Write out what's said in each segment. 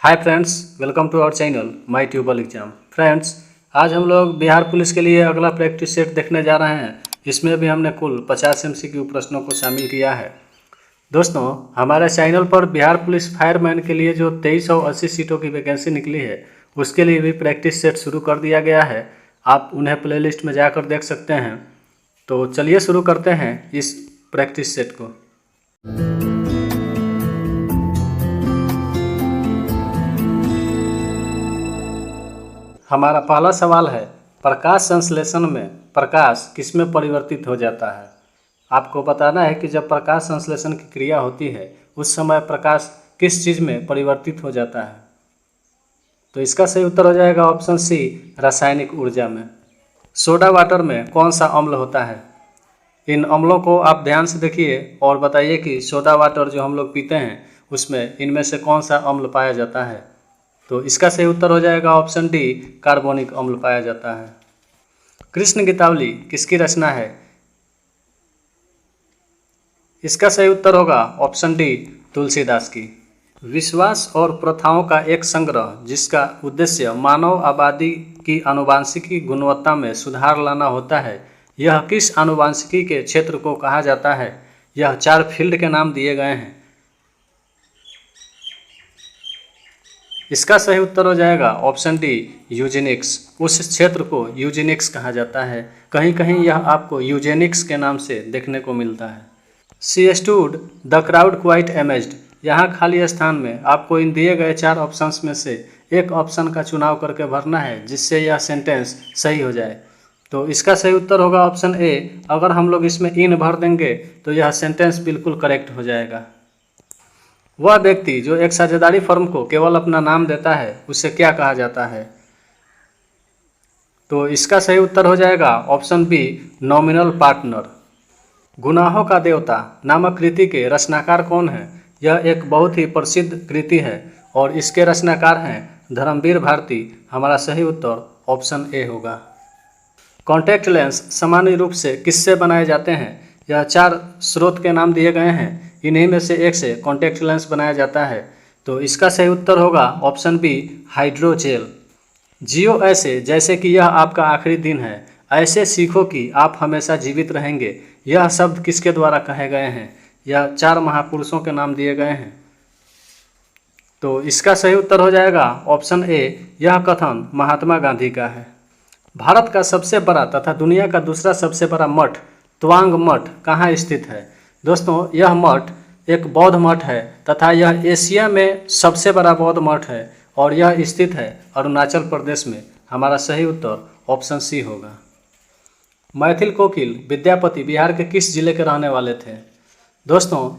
Hi friends, welcome to our channel my tubal exam. Friends, आज हम लोग Bihar police के लिए अगला प्रैक्टिस सेट देखने जा रहे हैं। इसमें भी हमने कुल 50 MCQ प्रश्नों को शामिल किया है। दोस्तों, हमारे चैनल पर बिहार पुलिस फायरमैन के लिए जो 2380 सीटों की वैकेंसी निकली है, उसके लिए भी प्रैक्टिस सेट शुरू कर दिया गया है। आप उन्हें प्लेलिस्ट में जाकर देख सकते हैं। तो चलिए शुरू करते हैं इस प्रैक्टिस सेट को। हमारा पहला सवाल है, प्रकाश संश्लेषण में प्रकाश किसमें परिवर्तित हो जाता है। आपको बताना है कि जब प्रकाश संश्लेषण की क्रिया होती है उस समय प्रकाश किस चीज़ में परिवर्तित हो जाता है। तो इसका सही उत्तर हो जाएगा ऑप्शन सी, रासायनिक ऊर्जा में। सोडा वाटर में कौन सा अम्ल होता है। इन अम्लों को आप ध्यान से देखिए और बताइए कि सोडा वाटर जो हम लोग पीते हैं उसमें इनमें से कौन सा अम्ल पाया जाता है। तो इसका सही उत्तर हो जाएगा ऑप्शन डी, कार्बोनिक अम्ल पाया जाता है। कृष्ण गीतावली किसकी रचना है। इसका सही उत्तर होगा ऑप्शन डी, तुलसीदास की। विश्वास और प्रथाओं का एक संग्रह जिसका उद्देश्य मानव आबादी की आनुवांशिकी गुणवत्ता में सुधार लाना होता है, यह किस आनुवांशिकी के क्षेत्र को कहा जाता है। यह 4 फील्ड के नाम दिए गए हैं। इसका सही उत्तर हो जाएगा ऑप्शन डी, यूजेनिक्स। उस क्षेत्र को यूजेनिक्स कहा जाता है। कहीं कहीं यह आपको यूजेनिक्स के नाम से देखने को मिलता है। She stood the crowd quite amazed. यहाँ खाली स्थान में आपको इन दिए गए 4 ऑप्शंस में से एक ऑप्शन का चुनाव करके भरना है जिससे यह सेंटेंस सही हो जाए। तो इसका सही उत्तर होगा ऑप्शन ए। अगर हम लोग इसमें इन भर देंगे तो यह सेंटेंस बिल्कुल करेक्ट हो जाएगा। वह व्यक्ति जो एक साझेदारी फर्म को केवल अपना नाम देता है उसे क्या कहा जाता है। तो इसका सही उत्तर हो जाएगा ऑप्शन बी, नॉमिनल पार्टनर। गुनाहों का देवता नामक कृति के रचनाकार कौन है। यह एक बहुत ही प्रसिद्ध कृति है और इसके रचनाकार हैं धर्मवीर भारती। हमारा सही उत्तर ऑप्शन ए होगा। कॉन्टैक्ट लेंस सामान्य रूप से किससे बनाए जाते हैं। यह 4 स्रोत के नाम दिए गए हैं। इन्हीं में से एक से कॉन्टैक्ट लेंस बनाया जाता है। तो इसका सही उत्तर होगा ऑप्शन बी, हाइड्रोजेल। जियो ऐसे जैसे कि यह आपका आखिरी दिन है, ऐसे सीखो कि आप हमेशा जीवित रहेंगे। यह शब्द किसके द्वारा कहे गए हैं। यह 4 महापुरुषों के नाम दिए गए हैं। तो इसका सही उत्तर हो जाएगा ऑप्शन ए, यह कथन महात्मा गांधी का है। भारत का सबसे बड़ा तथा दुनिया का दूसरा सबसे बड़ा मठ त्वांग मठ कहाँ स्थित है। दोस्तों, यह मठ एक बौद्ध मठ है तथा यह एशिया में सबसे बड़ा बौद्ध मठ है और यह स्थित है अरुणाचल प्रदेश में। हमारा सही उत्तर ऑप्शन सी होगा। मैथिल कोकिल विद्यापति बिहार के किस जिले के रहने वाले थे। दोस्तों,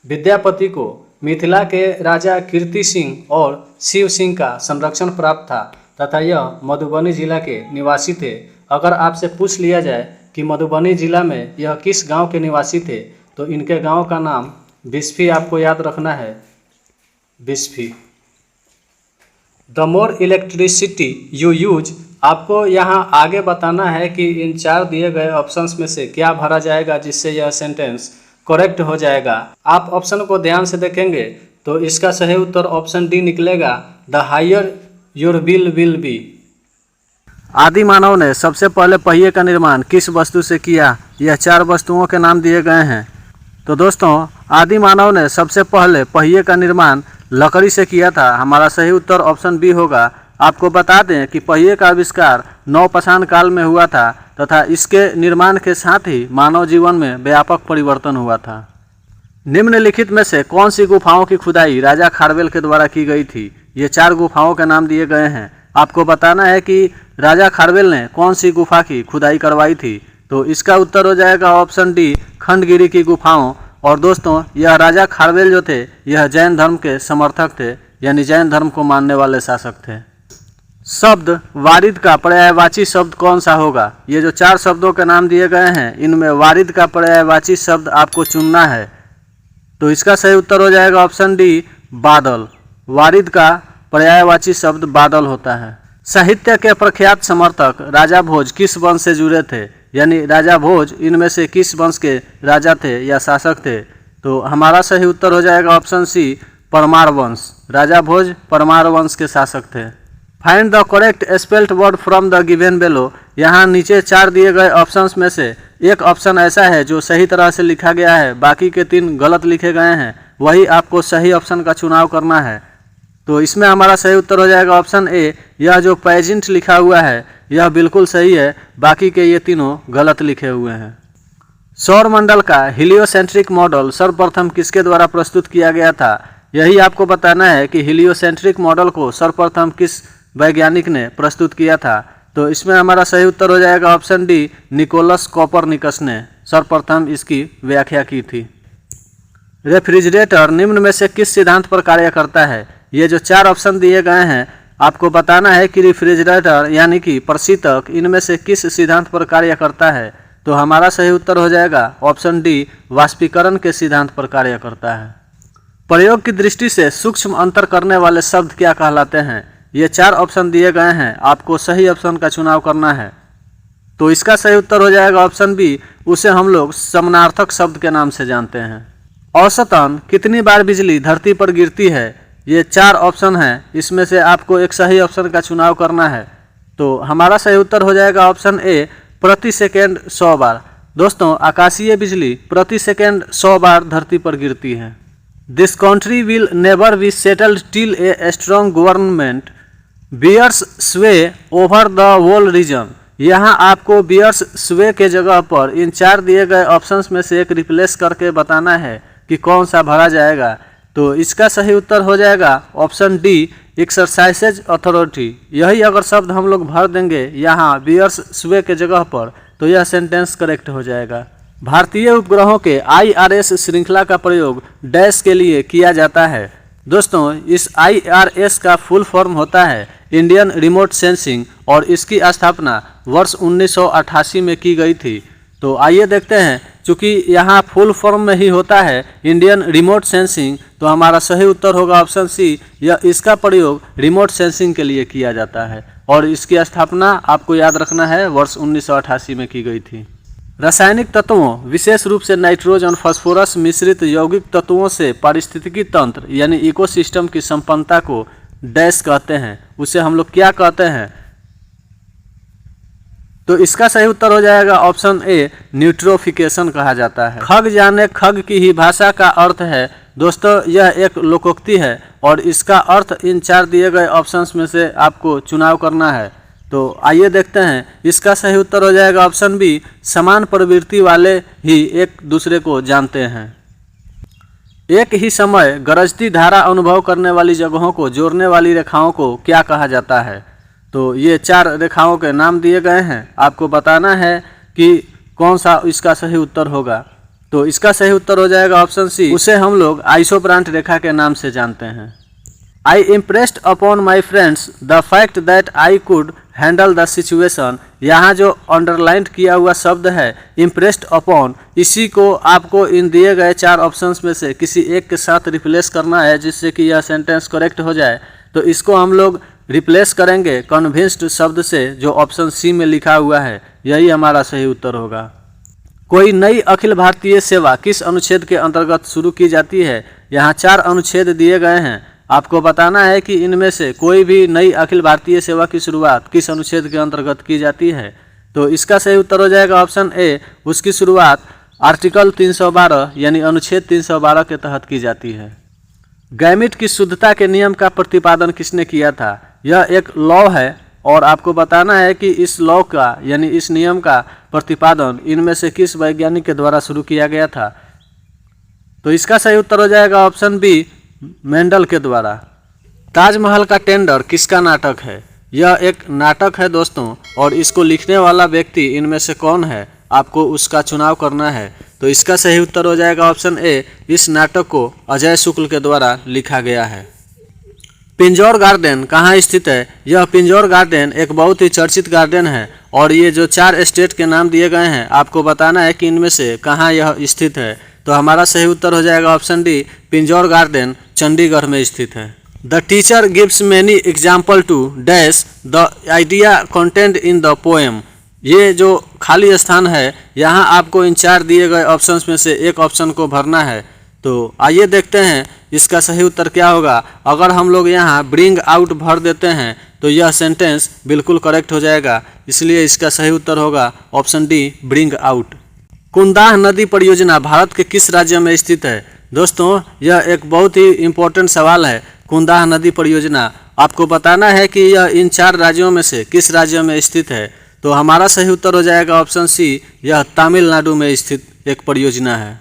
विद्यापति को मिथिला के राजा कीर्ति सिंह और शिव सिंह का संरक्षण प्राप्त था तथा यह मधुबनी जिला के निवासी थे। अगर आपसे पूछ लिया जाए कि मधुबनी जिला में यह किस गांव के निवासी थे तो इनके गांव का नाम बिस्फी आपको याद रखना है, Bisfi. The more electricity you use, आपको यहाँ आगे बताना है कि इन 4 दिए गए ऑप्शंस में से क्या भरा जाएगा जिससे यह सेंटेंस करेक्ट हो जाएगा। आप ऑप्शन को ध्यान से देखेंगे तो इसका सही उत्तर ऑप्शन डी निकलेगा, the higher your bill will be. आदि मानव ने सबसे पहले पहिए का निर्माण किस वस्तु से किया। यह 4 वस्तुओं के नाम दिए गए हैं। तो दोस्तों, आदि मानव ने सबसे पहले पहिए का निर्माण लकड़ी से किया था। हमारा सही उत्तर ऑप्शन बी होगा। आपको बता दें कि पहिए का आविष्कार नवपाषाण काल में हुआ था तथा इसके निर्माण के साथ ही मानव जीवन में व्यापक परिवर्तन हुआ था। निम्नलिखित में से कौन सी गुफाओं की खुदाई राजा खारवेल के द्वारा की गई थी। ये 4 गुफाओं के नाम दिए गए हैं। आपको बताना है कि राजा खारवेल ने कौन सी गुफा की खुदाई करवाई थी। तो इसका उत्तर हो जाएगा ऑप्शन डी, खंडगिरी की गुफाओं। और दोस्तों, यह राजा खारवेल जो थे यह जैन धर्म के समर्थक थे, यानी जैन धर्म को मानने वाले शासक थे। शब्द वारिद का पर्यायवाची शब्द कौन सा होगा। ये जो 4 शब्दों के नाम दिए गए हैं इनमें वारिद का पर्यायवाची शब्द आपको चुनना है। तो इसका सही उत्तर हो जाएगा ऑप्शन डी, बादल। वारिद का पर्यायवाची शब्द बादल होता है। साहित्य के प्रख्यात समर्थक राजा भोज किस वंश से जुड़े थे। यानी राजा भोज इनमें से किस वंश के राजा थे या शासक थे। तो हमारा सही उत्तर हो जाएगा ऑप्शन सी, परमार वंश। राजा भोज परमार वंश के शासक थे। Find the correct spelled word from the given below. यहाँ नीचे 4 दिए गए ऑप्शंस में से एक ऑप्शन ऐसा है जो सही तरह से लिखा गया है, बाकी के 3 गलत लिखे गए हैं, वही आपको सही ऑप्शन का चुनाव करना है। तो इसमें हमारा सही उत्तर हो जाएगा ऑप्शन ए। यह जो पेजेंट लिखा हुआ है यह बिल्कुल सही है, बाकी के ये तीनों गलत लिखे हुए हैं। सौरमंडल का हीलियोसेंट्रिक मॉडल सर्वप्रथम किसके द्वारा प्रस्तुत किया गया था? यही आपको बताना है कि हीलियोसेंट्रिक मॉडल को सर्वप्रथम किस वैज्ञानिक ने प्रस्तुत किया था। तो इसमें हमारा सही उत्तर हो जाएगा ऑप्शन डी, निकोलस कोपरनिकस ने सर्वप्रथम इसकी व्याख्या की थी। रेफ्रिजरेटर निम्न में से किस सिद्धांत पर कार्य करता है? ये जो 4 ऑप्शन दिए गए हैं आपको बताना है कि रेफ्रिजरेटर यानी कि प्रशीतक इनमें से किस सिद्धांत पर कार्य करता है। तो हमारा सही उत्तर हो जाएगा ऑप्शन डी, वाष्पीकरण के सिद्धांत पर कार्य करता है। प्रयोग की दृष्टि से सूक्ष्म अंतर करने वाले शब्द क्या कहलाते हैं? ये 4 ऑप्शन दिए गए हैं, आपको सही ऑप्शन का चुनाव करना है। तो इसका सही उत्तर हो जाएगा ऑप्शन बी, उसे हम लोग समानार्थक शब्द के नाम से जानते हैं। औसतन कितनी बार बिजली धरती पर गिरती है? ये 4 ऑप्शन हैं, इसमें से आपको एक सही ऑप्शन का चुनाव करना है। तो हमारा सही उत्तर हो जाएगा ऑप्शन ए, प्रति सेकेंड 100 बार। दोस्तों, आकाशीय बिजली प्रति सेकेंड 100 बार धरती पर गिरती है। This country will never be settled till a strong government bears sway over the whole region. यहाँ आपको बियर्स स्वे के जगह पर इन 4 दिए गए ऑप्शंस में से एक रिप्लेस करके बताना है कि कौन सा भरा जाएगा। तो इसका सही उत्तर हो जाएगा ऑप्शन डी, एक्सरसाइजेज अथॉरिटी। यही अगर शब्द हम लोग भर देंगे यहाँ बियर्स स्वे के जगह पर तो यह सेंटेंस करेक्ट हो जाएगा। भारतीय उपग्रहों के IRS श्रृंखला का प्रयोग डैश के लिए किया जाता है। दोस्तों, इस IRS का फुल फॉर्म होता है इंडियन रिमोट सेंसिंग और इसकी स्थापना वर्ष 1988 में की गई थी। तो आइए देखते हैं, चूँकि यहाँ फुल फॉर्म में ही होता है इंडियन रिमोट सेंसिंग, तो हमारा सही उत्तर होगा ऑप्शन सी, यह इसका प्रयोग रिमोट सेंसिंग के लिए किया जाता है और इसकी स्थापना आपको याद रखना है वर्ष 1988 में की गई थी। रासायनिक तत्वों विशेष रूप से नाइट्रोजन फास्फोरस मिश्रित यौगिक तत्वों से पारिस्थितिकी तंत्र यानी इकोसिस्टम की संपन्नता को डैश कहते हैं, उसे हम लोग क्या कहते हैं? तो इसका सही उत्तर हो जाएगा ऑप्शन ए, न्यूट्रोफिकेशन कहा जाता है। खग जाने खग की ही भाषा का अर्थ है। दोस्तों, यह एक लोकोक्ति है और इसका अर्थ इन 4 दिए गए ऑप्शंस में से आपको चुनाव करना है। तो आइए देखते हैं, इसका सही उत्तर हो जाएगा ऑप्शन बी, समान प्रवृत्ति वाले ही एक दूसरे को जानते हैं। एक ही समय गरजती धारा अनुभव करने वाली जगहों को जोड़ने वाली रेखाओं को क्या कहा जाता है? तो ये 4 रेखाओं के नाम दिए गए हैं, आपको बताना है कि कौन सा इसका सही उत्तर होगा। तो इसका सही उत्तर हो जाएगा ऑप्शन सी, उसे हम लोग आइसोब्रांट रेखा के नाम से जानते हैं। I impressed upon my friends the fact that I could handle the situation. यहाँ जो अंडरलाइंड किया हुआ शब्द है इम्प्रेस्ड अपॉन, इसी को आपको इन दिए गए 4 ऑप्शंस में से किसी एक के साथ रिप्लेस करना है जिससे कि यह सेंटेंस करेक्ट हो जाए। तो इसको हम लोग रिप्लेस करेंगे कन्विंस्ड शब्द से जो ऑप्शन सी में लिखा हुआ है, यही हमारा सही उत्तर होगा। कोई नई अखिल भारतीय सेवा किस अनुच्छेद के अंतर्गत शुरू की जाती है? यहाँ 4 अनुच्छेद दिए गए हैं, आपको बताना है कि इनमें से कोई भी नई अखिल भारतीय सेवा की शुरुआत किस अनुच्छेद के अंतर्गत की जाती है। तो इसका सही उत्तर हो जाएगा ऑप्शन ए, उसकी शुरुआत आर्टिकल 312 यानी अनुच्छेद 312 के तहत की जाती है। गैमिट की शुद्धता के नियम का प्रतिपादन किसने किया था? यह एक लॉ है और आपको बताना है कि इस लॉ का यानी इस नियम का प्रतिपादन इनमें से किस वैज्ञानिक के द्वारा शुरू किया गया था। तो इसका सही उत्तर हो जाएगा ऑप्शन बी, मेंडल के द्वारा। ताजमहल का टेंडर किसका नाटक है? यह एक नाटक है दोस्तों, और इसको लिखने वाला व्यक्ति इनमें से कौन है, आपको उसका चुनाव करना है। तो इसका सही उत्तर हो जाएगा ऑप्शन ए, इस नाटक को अजय शुक्ल के द्वारा लिखा गया है। पिंजौर गार्डन कहाँ स्थित है? यह पिंजौर गार्डन एक बहुत ही चर्चित गार्डन है और ये जो 4 स्टेट के नाम दिए गए हैं आपको बताना है कि इनमें से कहाँ यह स्थित है। तो हमारा सही उत्तर हो जाएगा option d, Pinjore garden Chandigarh में स्थित है। The teacher gives many example to dash the idea content in the poem. ये जो खाली स्थान है यहाँ आपको इन 4 दिए गए ऑप्शंस में से एक ऑप्शन को भरना है। तो आइए देखते हैं इसका सही उत्तर क्या होगा। अगर हम लोग यहाँ ब्रिंग आउट भर देते हैं तो यह सेंटेंस बिल्कुल करेक्ट हो जाएगा, इसलिए इसका सही उत्तर होगा ऑप्शन डी ब्रिंग आउट। कुंदाह नदी परियोजना भारत के किस राज्य में स्थित है। दोस्तों यह एक बहुत ही इम्पोर्टेंट सवाल है। कुंदाह नदी परियोजना आपको बताना है कि यह इन 4 राज्यों में से किस राज्य में स्थित है। तो हमारा सही उत्तर हो जाएगा ऑप्शन सी, यह तमिलनाडु में स्थित एक परियोजना है।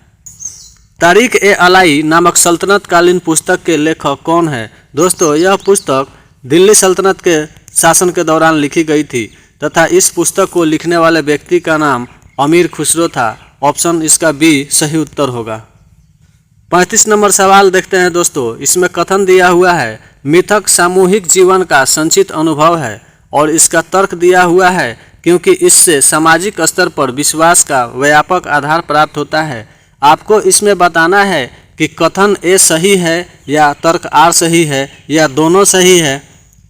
तारिक ए अलाई नामक सल्तनत कालीन पुस्तक के लेखक कौन है। दोस्तों यह पुस्तक दिल्ली सल्तनत के शासन के दौरान लिखी गई थी तथा इस पुस्तक को लिखने वाले व्यक्ति का नाम अमीर खुसरो था। ऑप्शन इसका बी सही उत्तर होगा। 35 नंबर सवाल देखते हैं दोस्तों। इसमें कथन दिया हुआ है मिथक सामूहिक जीवन का संचित अनुभव है और इसका तर्क दिया हुआ है क्योंकि इससे सामाजिक स्तर पर विश्वास का व्यापक आधार प्राप्त होता है। आपको इसमें बताना है कि कथन ए सही है या तर्क आर सही है या दोनों सही है।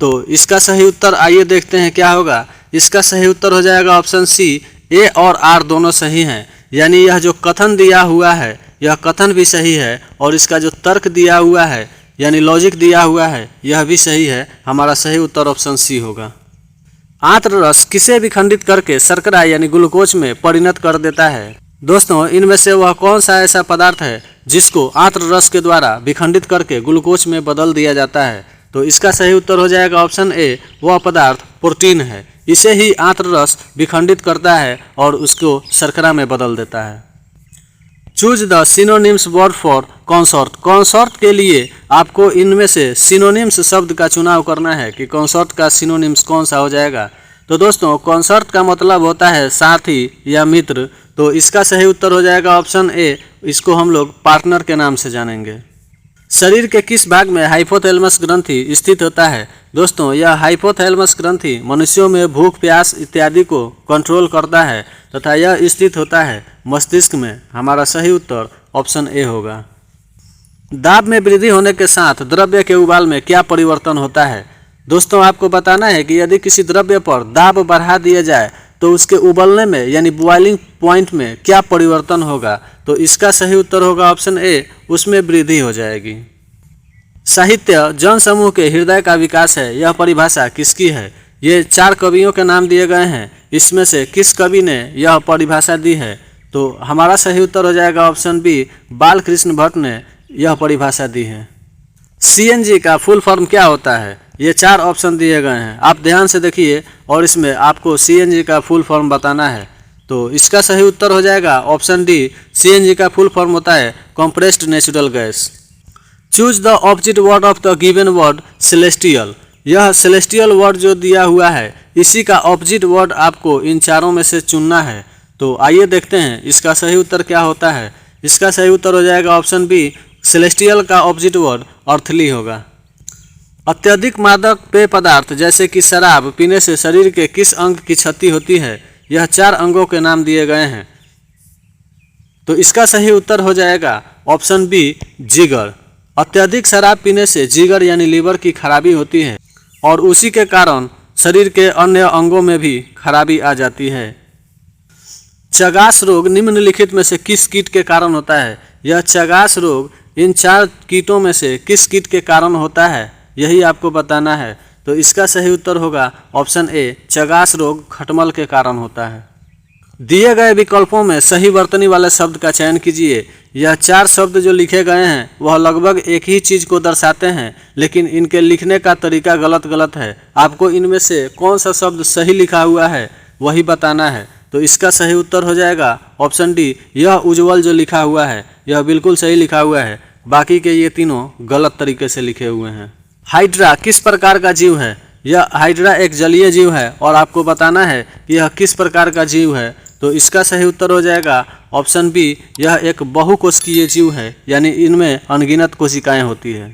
तो इसका सही उत्तर आइए देखते हैं क्या होगा। इसका सही उत्तर हो जाएगा ऑप्शन सी, ए और आर दोनों सही हैं। यानी यह जो कथन दिया हुआ है यह कथन भी सही है और इसका जो तर्क दिया हुआ है यानी लॉजिक दिया हुआ है यह भी सही है। हमारा सही उत्तर ऑप्शन सी होगा। आंत्र रस किसे विखंडित करके शर्करा यानी ग्लूकोज में परिणत कर देता है। दोस्तों इनमें से वह कौन सा ऐसा पदार्थ है जिसको आंत्र रस के द्वारा विखंडित करके ग्लूकोज में बदल दिया जाता है। तो इसका सही उत्तर हो जाएगा ऑप्शन ए, वह पदार्थ प्रोटीन है। इसे ही आंत्र रस विखंडित करता है और उसको शर्करा में बदल देता है। Choose the synonyms word for consort. Consort के लिए आपको इनमें से सिनोनिम्स शब्द का चुनाव करना है कि कंसॉर्ट का सिनोनिम्स कौन सा हो जाएगा। तो दोस्तों कंसॉर्ट का मतलब होता है साथी या मित्र। तो इसका सही उत्तर हो जाएगा ऑप्शन ए, इसको हम लोग पार्टनर के नाम से जानेंगे। शरीर के किस भाग में हाइपोथैलेमस ग्रंथि स्थित होता है। दोस्तों यह हाइपोथैलेमस ग्रंथि मनुष्यों में भूख प्यास इत्यादि को कंट्रोल करता है तथा यह स्थित होता है मस्तिष्क में। हमारा सही उत्तर ऑप्शन ए होगा। दाब में वृद्धि होने के साथ द्रव्य के उबाल में क्या परिवर्तन होता है। दोस्तों आपको बताना है कि यदि किसी द्रव्य पर दाब बढ़ा दिया जाए तो उसके उबलने में यानी बॉइलिंग पॉइंट में क्या परिवर्तन होगा। तो इसका सही उत्तर होगा ऑप्शन ए, उसमें वृद्धि हो जाएगी। साहित्य जन समूह के हृदय का विकास है, यह परिभाषा किसकी है। ये 4 कवियों के नाम दिए गए हैं, इसमें से किस कवि ने यह परिभाषा दी है। तो हमारा सही उत्तर हो जाएगा ऑप्शन बी, बालकृष्ण भट्ट ने यह परिभाषा दी है। सीएनजी का फुल फॉर्म क्या होता है। ये 4 ऑप्शन दिए गए हैं, आप ध्यान से देखिए और इसमें आपको सीएनजी का फुल फॉर्म बताना है। तो इसका सही उत्तर हो जाएगा ऑप्शन डी, सीएनजी का फुल फॉर्म होता है compressed natural gas. Choose the opposite word of the given word celestial. यह सेलेस्टियल वर्ड जो दिया हुआ है इसी का ऑपोजिट वर्ड आपको इन 4 में से चुनना है। तो आइए देखते हैं इसका सही उत्तर क्या होता है। इसका सही उत्तर हो जाएगा ऑप्शन बी, सेलेस्टियल का ऑपोजिट वर्ड अर्थली होगा। अत्यधिक मादक पेय पदार्थ जैसे कि शराब पीने से शरीर के किस अंग की क्षति होती है। यह 4 अंगों के नाम दिए गए हैं। तो इसका सही उत्तर हो जाएगा ऑप्शन बी, जिगर। अत्यधिक शराब पीने से जिगर यानी लीवर की खराबी होती है और उसी के कारण शरीर के अन्य अंगों में भी खराबी आ जाती है। चगास रोग निम्नलिखित में से किस कीट के कारण होता है। यह चगास रोग इन 4 कीटों में से किस कीट के कारण होता है, यही आपको बताना है। तो इसका सही उत्तर होगा ऑप्शन ए, चगास रोग खटमल के कारण होता है। दिए गए विकल्पों में सही वर्तनी वाले शब्द का चयन कीजिए। यह 4 शब्द जो लिखे गए हैं वह लगभग एक ही चीज़ को दर्शाते हैं, लेकिन इनके लिखने का तरीका गलत है। आपको इनमें से कौन सा शब्द सही लिखा हुआ है वही बताना है। तो इसका सही उत्तर हो जाएगा ऑप्शन डी, यह उज्ज्वल जो लिखा हुआ है यह बिल्कुल सही लिखा हुआ है, बाकी के ये तीनों गलत तरीके से लिखे हुए हैं। हाइड्रा किस प्रकार का जीव है। यह हाइड्रा एक जलीय जीव है और आपको बताना है कि यह किस प्रकार का जीव है। तो इसका सही उत्तर हो जाएगा ऑप्शन बी, यह एक बहुकोशिकीय जीव है, यानी इनमें अनगिनत कोशिकाएं होती है।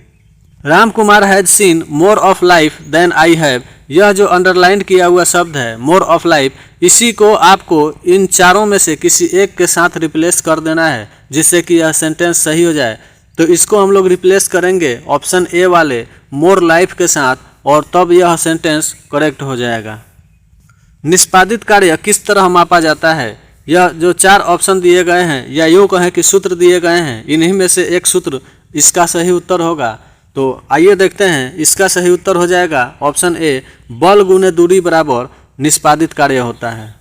Ram Kumar has seen more of life than I have. यह जो अंडरलाइन किया हुआ शब्द है मोर ऑफ लाइफ, इसी को आपको इन 4 में से किसी एक के साथ रिप्लेस कर देना है जिससे कि यह सेंटेंस सही हो जाए। तो इसको हम लोग रिप्लेस करेंगे ऑप्शन ए वाले मोर लाइफ के साथ और तब यह सेंटेंस करेक्ट हो जाएगा। निष्पादित कार्य किस तरह मापा जाता है। यह जो 4 ऑप्शन दिए गए हैं या यूँ कहें कि सूत्र दिए गए हैं, इन्हीं में से एक सूत्र इसका सही उत्तर होगा? तो आइए देखते हैं। इसका सही उत्तर हो जाएगा ऑप्शन ए, बल गुने दूरी बराबर निष्पादित कार्य होता है।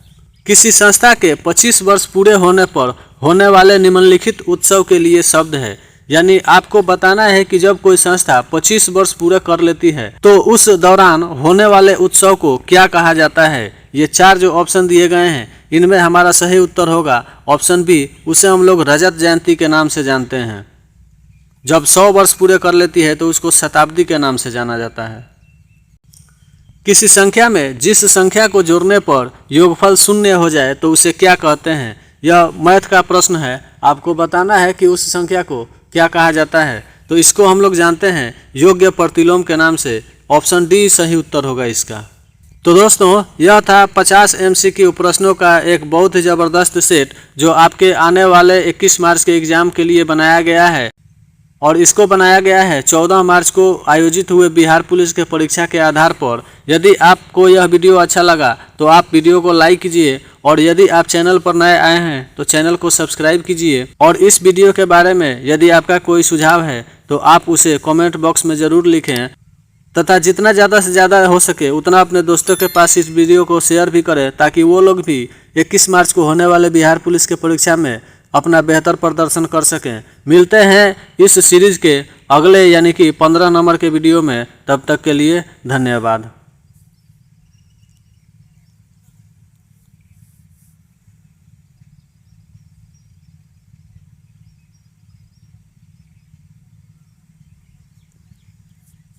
किसी संस्था के 25 वर्ष पूरे होने पर होने वाले निम्नलिखित उत्सव के लिए शब्द है। यानी आपको बताना है कि जब कोई संस्था 25 वर्ष पूरे कर लेती है तो उस दौरान होने वाले उत्सव को क्या कहा जाता है। ये 4 जो ऑप्शन दिए गए हैं इनमें हमारा सही उत्तर होगा ऑप्शन बी, उसे हम लोग रजत जयंती के नाम से जानते हैं। जब 100 वर्ष पूरे कर लेती है तो उसको शताब्दी के नाम से जाना जाता है। किसी संख्या में जिस संख्या को जोड़ने पर योगफल 0 हो जाए तो उसे क्या कहते हैं। यह मैथ का प्रश्न है, आपको बताना है कि उस संख्या को क्या कहा जाता है। तो इसको हम लोग जानते हैं योग्य प्रतिलोम के नाम से। ऑप्शन डी सही उत्तर होगा इसका। तो दोस्तों यह था 50 MCQ प्रश्नों का एक बहुत ही ज़बरदस्त सेट जो आपके आने वाले 21 मार्च के एग्ज़ाम के लिए बनाया गया है। और इसको बनाया गया है 14 मार्च को आयोजित हुए बिहार पुलिस के परीक्षा के आधार पर। यदि आपको यह वीडियो अच्छा लगा तो आप वीडियो को लाइक कीजिए और यदि आप चैनल पर नए आए हैं तो चैनल को सब्सक्राइब कीजिए। और इस वीडियो के बारे में यदि आपका कोई सुझाव है तो आप उसे कमेंट बॉक्स में ज़रूर लिखें तथा जितना ज़्यादा से ज़्यादा हो सके उतना अपने दोस्तों के पास इस वीडियो को शेयर भी करें ताकि वो लोग भी 21 मार्च को होने वाले बिहार पुलिस के परीक्षा में अपना बेहतर प्रदर्शन कर सकें। मिलते हैं इस सीरीज़ के अगले यानी कि 15 नंबर के वीडियो में। तब तक के लिए धन्यवाद।